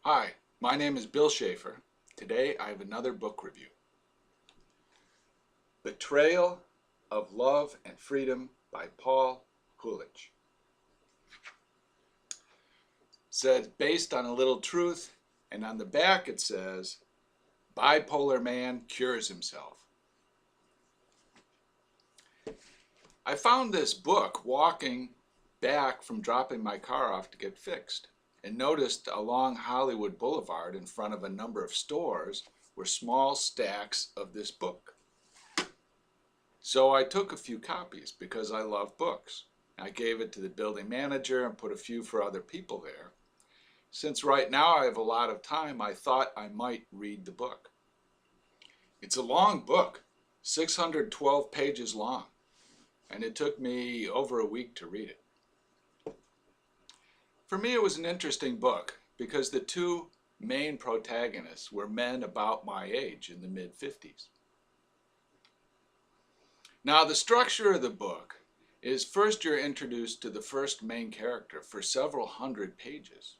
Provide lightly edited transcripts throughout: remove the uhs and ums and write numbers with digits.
Hi, my name is Bill Schaeffer. Today I have another book review. Betrayal of Love and Freedom by Paul Huljich. It says based on a little truth, and on the back it says, bipolar man cures himself. I found this book walking back from dropping my car off to get fixed, and noticed along Hollywood Boulevard in front of a number of stores were small stacks of this book. So I took a few copies because I love books. I gave it to the building manager and put a few for other people there. Since right now I have a lot of time, I thought I might read the book. It's a long book, 612 pages long, and it took me over a week to read it. For me, it was an interesting book because the two main protagonists were men about my age in the mid-50s. Now, the structure of the book is first you're introduced to the first main character for several hundred pages.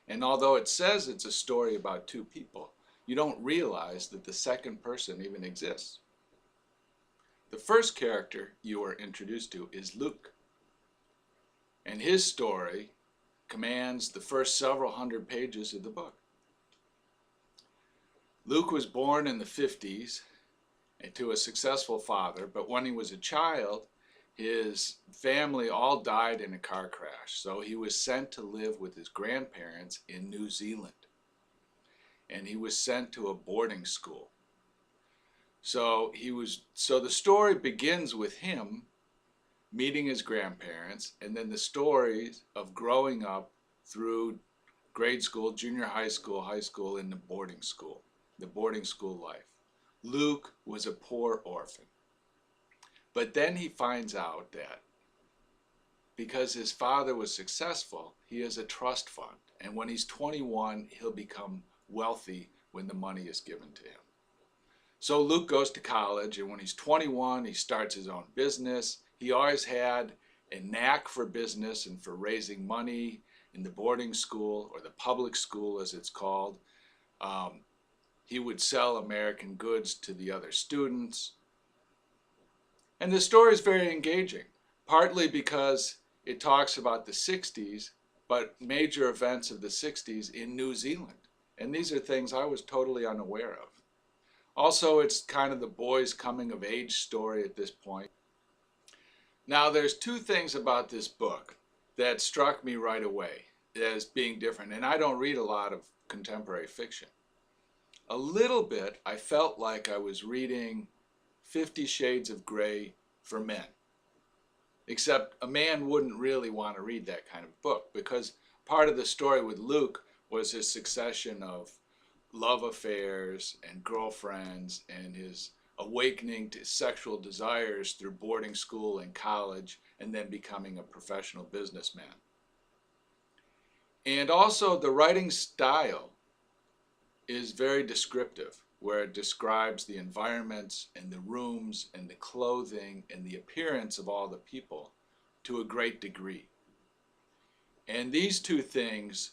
And although it says it's a story about two people, you don't realize that the second person even exists. The first character you are introduced to is Luke. And his story commands the first several hundred pages of the book. Luke was born in the 50s to a successful father, but when he was a child, his family all died in a car crash, so he was sent to live with his grandparents in New Zealand. And he was sent to a boarding school. So the story begins with him meeting his grandparents, and then the stories of growing up through grade school, junior high school, in the boarding school life. Luke was a poor orphan. But then he finds out that because his father was successful, he has a trust fund. And when he's 21, he'll become wealthy when the money is given to him. So Luke goes to college, and when he's 21, he starts his own business. He always had a knack for business and for raising money in the boarding school, or the public school as it's called. He would sell American goods to the other students. And the story is very engaging, partly because it talks about the 60s, but major events of the 60s in New Zealand. And these are things I was totally unaware of. Also, it's kind of the boy's coming of age story at this point. Now, there's two things about this book that struck me right away as being different, and I don't read a lot of contemporary fiction. A little bit, I felt like I was reading 50 Shades of Grey for men. Except a man wouldn't really want to read that kind of book, because part of the story with Luke was his succession of love affairs and girlfriends and his awakening to sexual desires through boarding school and college, and then becoming a professional businessman. And also the writing style is very descriptive, where it describes the environments and the rooms and the clothing and the appearance of all the people to a great degree. And these two things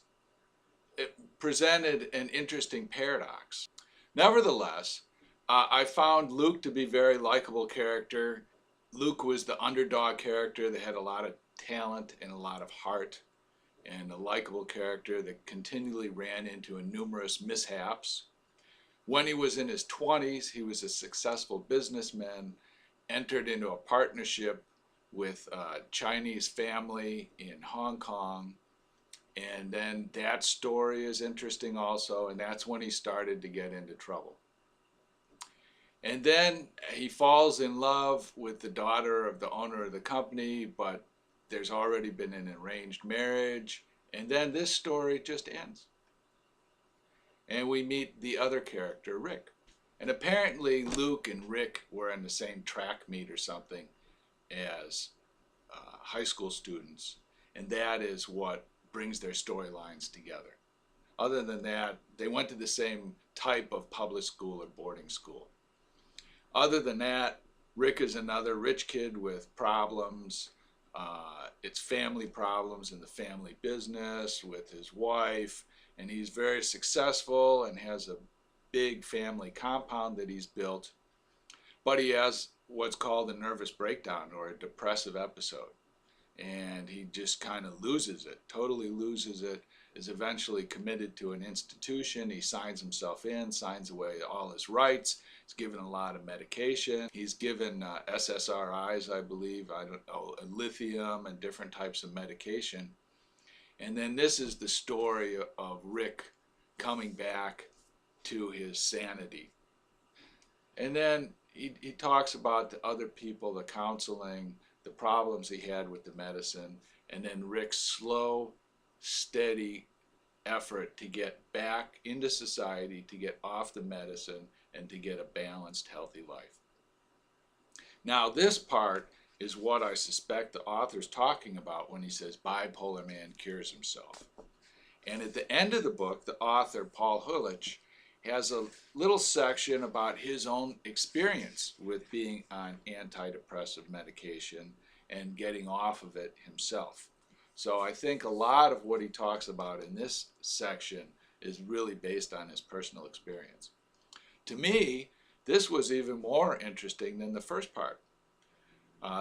presented an interesting paradox. Nevertheless, I found Luke to be a very likable character. Luke was the underdog character that had a lot of talent and a lot of heart, and a likable character that continually ran into numerous mishaps. When he was in his 20s, he was a successful businessman, entered into a partnership with a Chinese family in Hong Kong. And then that story is interesting also, and that's when he started to get into trouble. And then he falls in love with the daughter of the owner of the company, but there's already been an arranged marriage, and then this story just ends. And we meet the other character, Rick. And apparently Luke and Rick were in the same track meet or something as high school students, and that is what brings their storylines together. Other than that, they went to the same type of public school or boarding school. Other than that, Rick is another rich kid with problems. It's family problems in the family business with his wife and he's very successful and has a big family compound that he's built, but he has what's called a nervous breakdown or a depressive episode, and he just kind of loses it, totally loses it, is eventually committed to an institution. He signs himself in, signs away all his rights. He's given a lot of medication. He's given SSRIs, I believe, I don't know, lithium and different types of medication. And then this is the story of Rick coming back to his sanity. And then he talks about the other people, the counseling, the problems he had with the medicine, and then Rick's slow, steady effort to get back into society, to get off the medicine, and to get a balanced, healthy life. Now, this part is what I suspect the author's talking about when he says bipolar man cures himself. And at the end of the book, the author, Paul Huljich, has a little section about his own experience with being on antidepressive medication and getting off of it himself. So I think a lot of what he talks about in this section is really based on his personal experience. To me, this was even more interesting than the first part.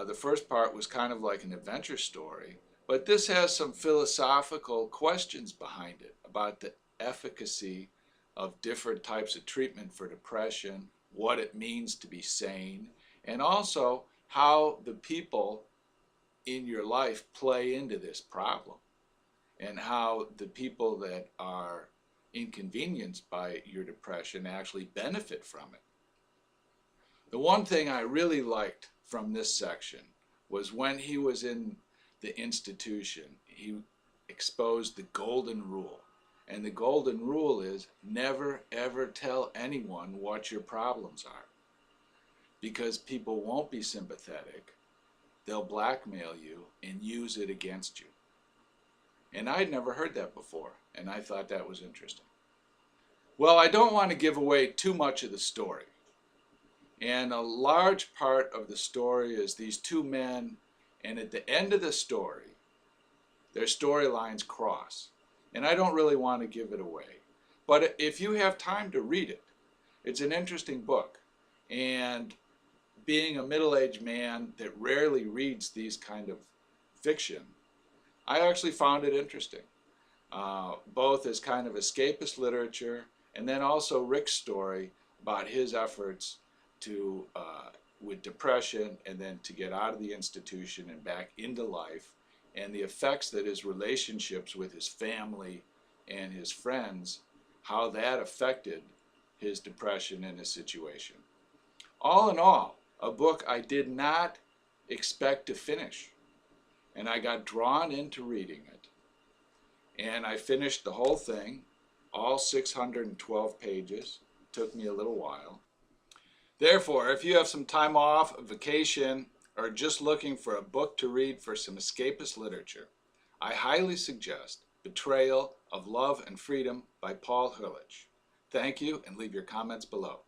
The first part was kind of like an adventure story, but this has some philosophical questions behind it about the efficacy of different types of treatment for depression, what it means to be sane, and also how the people in your life play into this problem, and how the people that are inconvenienced by your depression actually benefit from it. The one thing I really liked from this section was when he was in the institution, he exposed the golden rule. And the golden rule is never ever tell anyone what your problems are, because people won't be sympathetic. They'll blackmail you and use it against you. And I'd never heard that before, and I thought that was interesting. Well, I don't want to give away too much of the story. And a large part of the story is these two men, and at the end of the story, their storylines cross. And I don't really want to give it away. But if you have time to read it, it's an interesting book. And being a middle-aged man that rarely reads these kind of fiction, I actually found it interesting, both as kind of escapist literature, and then also Rick's story about his efforts to, with depression, and then to get out of the institution and back into life, and the effects that his relationships with his family and his friends, how that affected his depression and his situation. All in all, a book I did not expect to finish, and I got drawn into reading it, and I finished the whole thing, all 612 pages. Took me a little while. Therefore, if you have some time off, a vacation, or just looking for a book to read for some escapist literature, I highly suggest Betrayal of Love and Freedom by Paul Huljich. Thank you, and leave your comments below.